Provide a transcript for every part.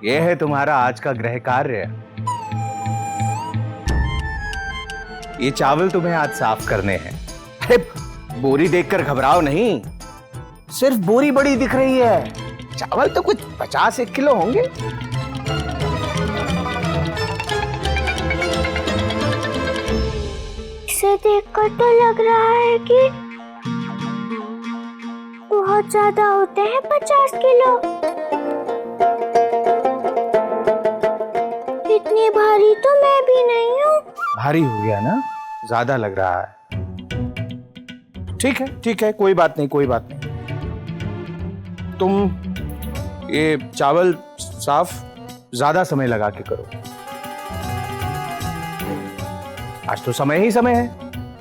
यह है तुम्हारा आज का गृह कार्य। ये चावल तुम्हें आज साफ करने हैं। अरे बोरी देखकर घबराओ नहीं, सिर्फ बोरी बड़ी दिख रही है, चावल तो कुछ 50-1 किलो होंगे। इसे देखकर तो लग रहा है कि बहुत ज्यादा होते हैं 50 किलो। इतनी भारी तो मैं भी नहीं हूँ। भारी हो गया ना, ज्यादा लग रहा है। ठीक है, कोई बात नहीं। तुम ये चावल साफ ज्यादा समय लगा के करो। आज तो समय ही समय है।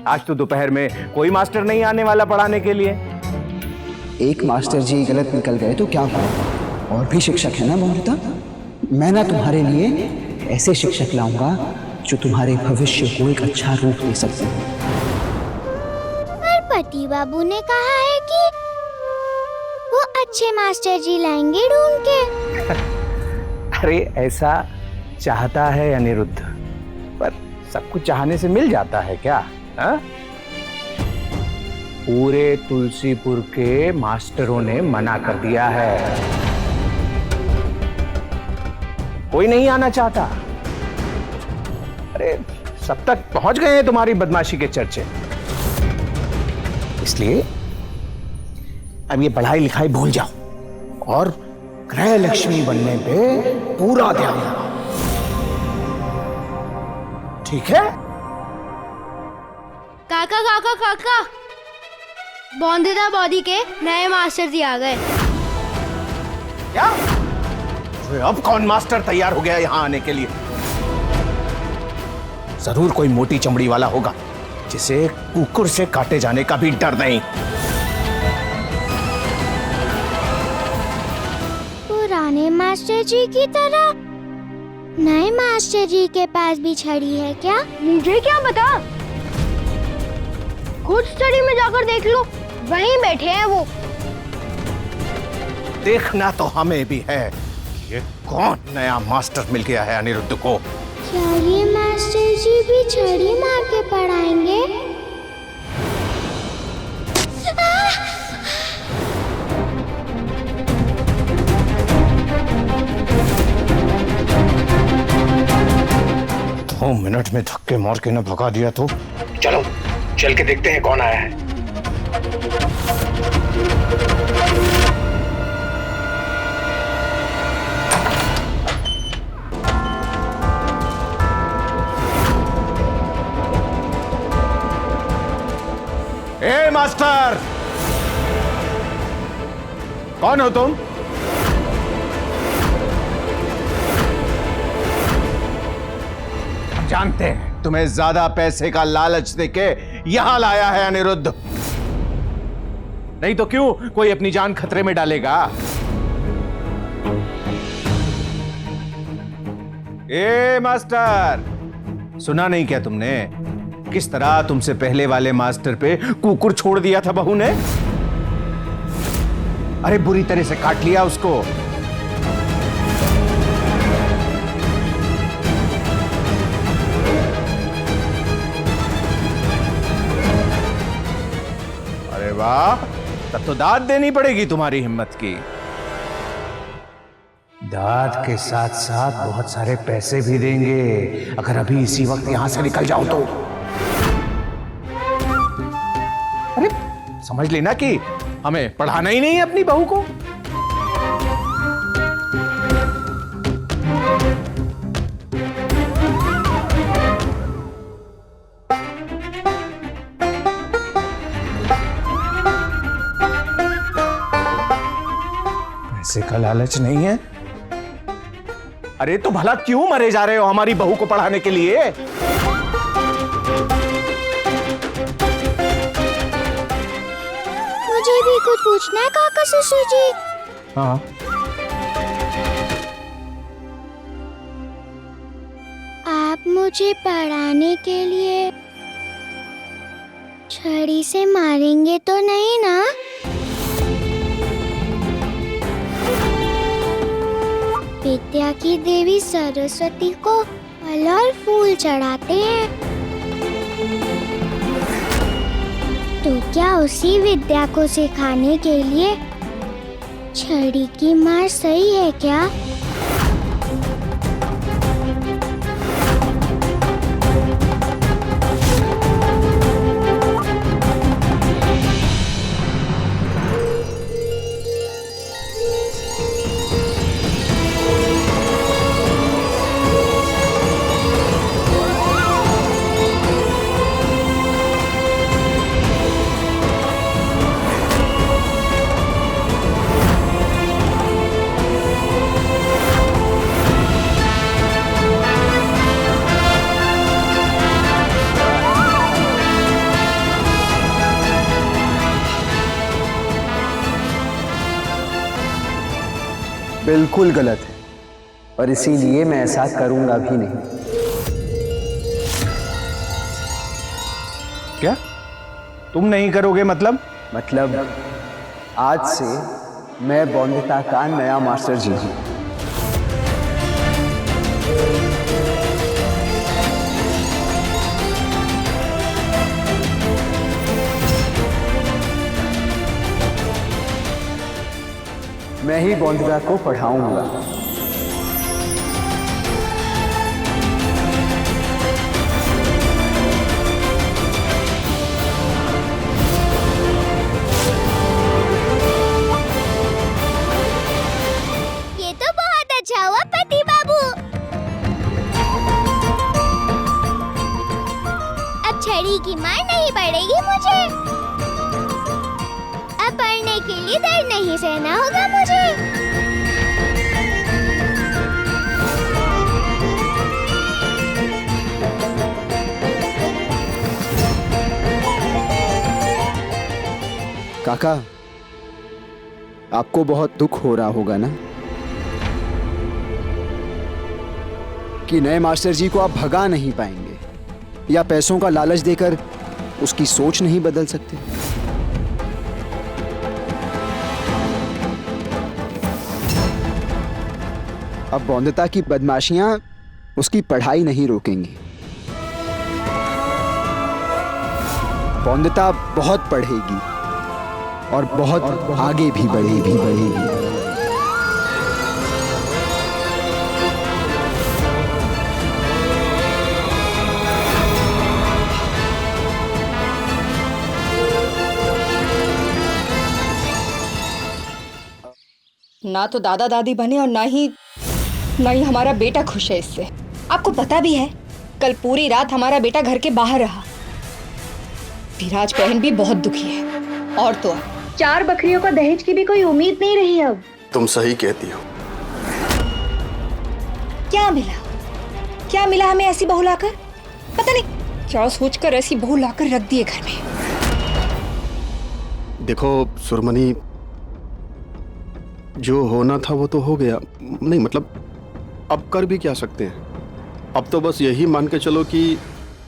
आज तो दोपहर में कोई मास्टर नहीं आने वाला पढ़ाने के लिए। एक मास्टर जी गलत निकल गए तो क्या हुआ? और भी शिक्षक है ना मोनिता। मैं ना तुम्हारे लिए ऐसे शिक्षक लाऊंगा जो तुम्हारे भविष्य को एक अच्छा रूप दे सकते हैं। पर पति बाबू ने कहा है कि वो अच्छे मास्टर जी लाएंगे ढूंढ के। अरे ऐसा चाहता है अनिरुद्ध, पर सब कुछ चाहने से मिल जाता है क्या? हा? पूरे तुलसीपुर के मास्टरों ने मना कर दिया है, कोई नहीं आना चाहता। अरे सब तक पहुंच गए हैं तुम्हारी बदमाशी के चर्चे। इसलिए अब ये पढ़ाई लिखाई भूल जाओ और गृह लक्ष्मी बनने पे पूरा ध्यान दो, ठीक है? काका बौंदेदा बॉडी के नए मास्टर जी आ गए। क्या? अब कौन मास्टर तैयार हो गया यहाँ आने के लिए? जरूर कोई मोटी चमड़ी वाला होगा जिसे कुकुर से काटे जाने का भी डर नहीं। पुराने मास्टर जी की तरह नए मास्टर जी के पास भी छड़ी है क्या? मुझे क्या पता, खुद स्टडी में जाकर देख लो, वहीं बैठे हैं वो। देखना तो हमें भी है, ये कौन नया मास्टर मिल गया है अनिरुद्ध को। क्या ये मास्टर जी भी छड़ी मार के पढ़ाएंगे? दो मिनट में धक्के मार के न भगा दिया तो चलो चल के देखते हैं कौन आया है। ए मास्टर, कौन हो तुम? जानते हैं तुम्हें ज्यादा पैसे का लालच देके यहां लाया है अनिरुद्ध, नहीं तो क्यों कोई अपनी जान खतरे में डालेगा। ए मास्टर, सुना नहीं क्या तुमने किस तरह तुमसे पहले वाले मास्टर पे कुकुर छोड़ दिया था बहू ने? अरे बुरी तरह से काट लिया उसको। अरे वाह, तब तो दाद देनी पड़ेगी तुम्हारी हिम्मत की। दाद के साथ साथ बहुत सारे पैसे भी देंगे अगर अभी इसी वक्त यहां से निकल जाओ तो। अरे समझ लेना कि हमें पढ़ाना ही नहीं है अपनी बहू को। पैसे का लालच नहीं है? अरे तो भला क्यों मरे जा रहे हो हमारी बहू को पढ़ाने के लिए? मुझे भी कुछ पूछना है काका ससुर जी। हाँ, आप मुझे पढ़ाने के लिए छड़ी से मारेंगे तो नहीं ना? विद्या की देवी सरस्वती को फल और फूल चढ़ाते हैं, तो क्या उसी विद्या को सिखाने के लिए छड़ी की मार सही है क्या? बिल्कुल गलत है और इसीलिए मैं ऐसा करूंगा भी नहीं। क्या तुम नहीं करोगे? मतलब आज से मैं बौंदिता का नया मास्टर जी हूं। मैं ही बौंदिता को पढ़ाऊंगा। ये तो बहुत अच्छा हुआ पति बाबू। अब छड़ी की मार नहीं पड़ेगी मुझे। अब पढ़ने के लिए दर्द नहीं सहना होगा मुझे। काका, आपको बहुत दुख हो रहा होगा ना कि नए मास्टर जी को आप भगा नहीं पाएंगे या पैसों का लालच देकर उसकी सोच नहीं बदल सकते। अब बौंदिता की बदमाशियां उसकी पढ़ाई नहीं रोकेंगी। बौंदिता बहुत पढ़ेगी और बहुत आगे भी बढ़ेगी। ना तो दादा दादी बने और ना ही हमारा बेटा खुश है इससे। आपको पता भी है कल पूरी रात हमारा बेटा घर के बाहर रहा। धीराज बहन भी बहुत दुखी है और तो 4 बकरियों का दहेज की भी कोई उम्मीद नहीं रही अब। तुम सही कहती हो। क्या मिला हमें ऐसी बहू लाकर? पता नहीं क्या सोचकर ऐसी बहू लाकर रख दिए घर में। देखो सुरमनी, जो होना था वो तो हो गया। नहीं मतलब अब कर भी क्या सकते हैं। अब तो बस यही मान के चलो कि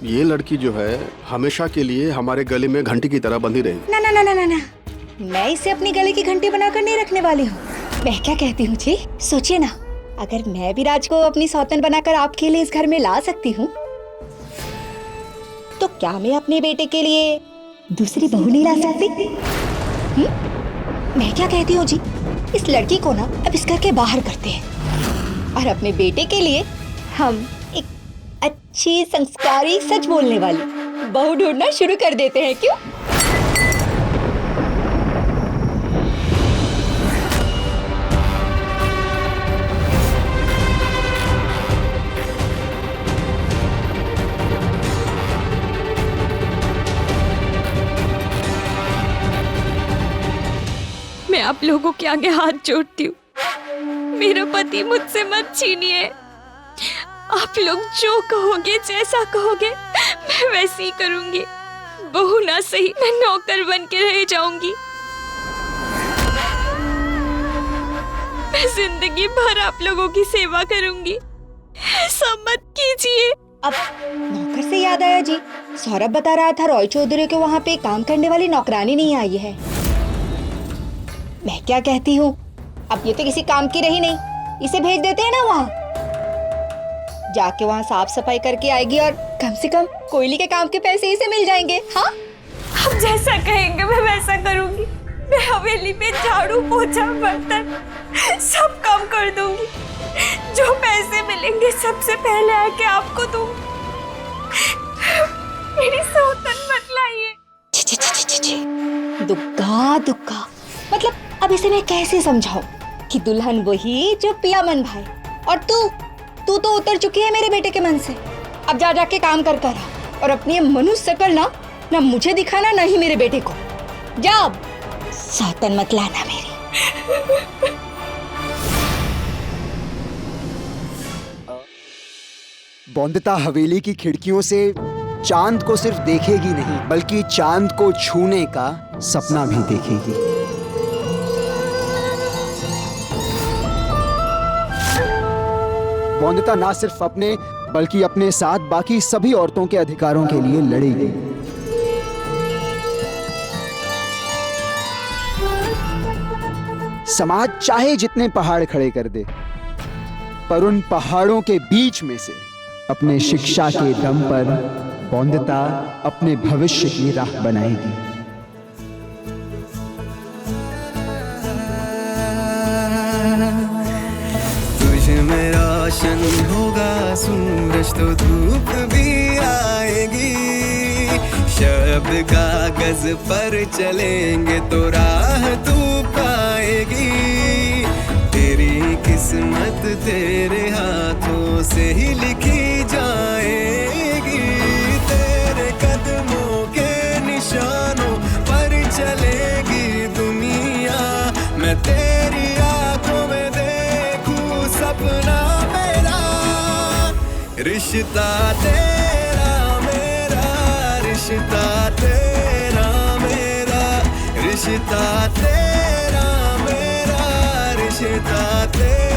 ये लड़की जो है हमेशा के लिए हमारे गले में घंटी की तरह बंधी रहेगी। ना ना ना ना ना ना, मैं इसे अपनी गले की घंटी बनाकर नहीं रखने वाली हूँ। मैं क्या कहती हूँ जी, सोचिए ना, अगर मैं भी राज को अपनी सौतन बनाकर आपके लिए इस घर में ला सकती हूँ, तो क्या मैं अपने बेटे के लिए दूसरी बहू नहीं ला सकती? मैं क्या कहती हूँ जी, इस लड़की को ना अब इस घर के बाहर करते हैं और अपने बेटे के लिए हम एक अच्छी संस्कारी सच बोलने वाली बहू ढूंढना शुरू कर देते हैं। क्यों? मैं आप लोगों के आगे हाथ जोड़ती हूँ, मेरा पति मुझसे मत छीनिए। आप लोग जो कहोगे, जैसा कहोगे, मैं वैसे ही करूंगी। बहू ना सही, मैं नौकर बन के रह जाऊंगी। मैं जिंदगी भर आप लोगों की सेवा करूंगी, ऐसा मत कीजिए। अब नौकर से याद आया जी, सौरभ बता रहा था रॉय चौधरी के वहाँ पे काम करने वाली नौकरानी नहीं आई है। मैं क्या कहती हूँ, अब ये तो किसी काम की रही नहीं, इसे भेज देते हैं ना वहाँ, जाके वहाँ साफ सफाई करके आएगी और कम से कम कोयली के काम के पैसे इसे मिल जाएंगे। हाँ, आप जैसा कहेंगे मैं वैसा करूंगी। मैं हवेली में झाड़ू पोछा बर्तन सब काम कर दूंगी। जो पैसे मिलेंगे सबसे पहले आके आपको दूंगी। मेरी सौतन मत लाइए। दुग्गा दुग्गा, मतलब अब इसे मैं कैसे समझाऊं कि दुल्हन वही जो पिया मन भाई, और तू तो उतर चुकी है मेरे बेटे के मन से। अब जा जाके काम कर कर आ, और अपनी मनुष्य शक्ल ना मुझे दिखाना ना ही मेरे बेटे को। जा अब, सौतन मत लाना मेरी। बौंदता हवेली की खिड़कियों से चांद को सिर्फ देखेगी नहीं, बल्कि चांद को छूने का सपना भी देखेगी। बौंदता ना सिर्फ अपने बल्कि अपने साथ बाकी सभी औरतों के अधिकारों के लिए लड़ेगी। समाज चाहे जितने पहाड़ खड़े कर दे, पर उन पहाड़ों के बीच में से अपने शिक्षा के दम पर बौंदता अपने भविष्य की राह बनाएगी। तुझ में रोशन होगा सूरज तो धूप भी आएगी। शब्द कागज पर चलेंगे तो राह तू पाएगी। तेरी किस्मत तेरे हाथों से ही लिखी जाएगी। तेरे कदमों के निशानों पर चलेगी दुनिया। मैं तेरी आंखों में देखूं सपना मेरा। रिश्ता तेरा मेरा, रिश्ता तेरा मेरा, रिश्ता तेरा मेरा, रिश्ता तेरा।